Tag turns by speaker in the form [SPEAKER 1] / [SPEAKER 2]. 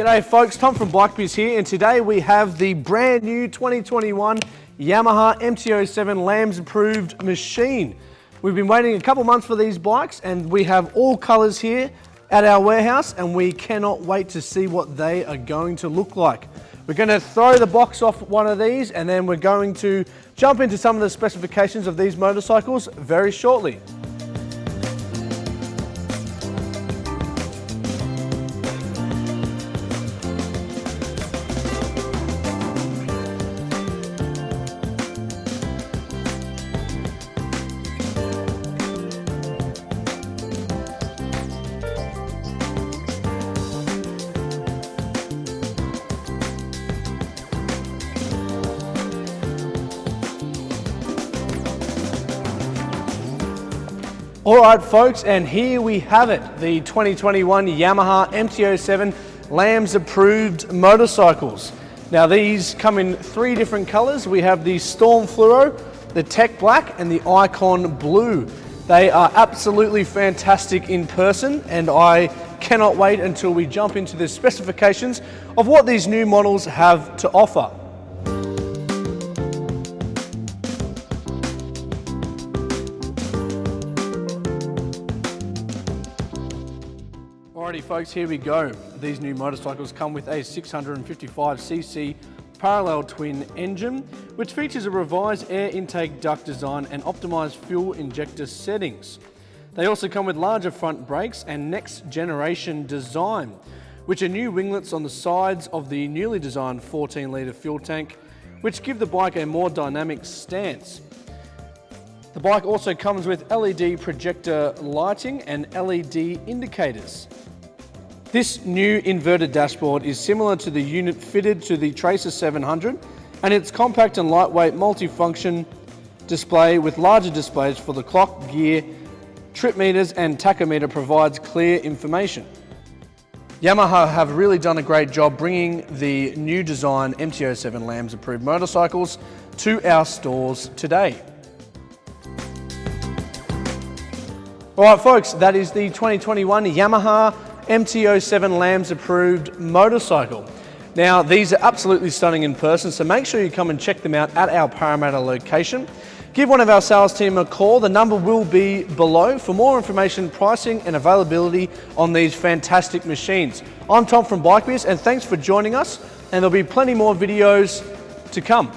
[SPEAKER 1] G'day folks, Tom from Bikebiz here, and today we have the brand new 2021 Yamaha MT-07 LAMS approved machine. We've been waiting a couple months for these bikes, and we have all colours here at our warehouse, and we cannot wait to see what they are going to look like. We're going to throw the box off one of these, and then we're going to jump into some of the specifications of these motorcycles very shortly. Alright folks, and here we have it, the 2021 Yamaha MT-07 LAMS approved motorcycles. Now these come in three different colours. We have the Storm Fluoro, the Tech Black and the Icon Blue. They are absolutely fantastic in person, and I cannot wait until we jump into the specifications of what these new models have to offer. Alrighty folks, here we go. These new motorcycles come with a 655cc parallel twin engine, which features a revised air intake duct design and optimized fuel injector settings. They also come with larger front brakes and next generation design, which are new winglets on the sides of the newly designed 14-litre fuel tank, which give the bike a more dynamic stance. The bike also comes with LED projector lighting and LED indicators. This new inverted dashboard is similar to the unit fitted to the Tracer 700, and its compact and lightweight multifunction display with larger displays for the clock, gear, trip meters and tachometer provides clear information. Yamaha have really done a great job bringing the new design MT-07 LAMS approved motorcycles to our stores today. Alright folks, that is the 2021 Yamaha MT-07 LAMS approved motorcycle. Now these are absolutely stunning in person, so make sure you come and check them out at our Parramatta location. Give one of our sales team a call, the number will be below for more information, pricing and availability on these fantastic machines. I'm Tom from Bikebiz, and thanks for joining us, and there'll be plenty more videos to come.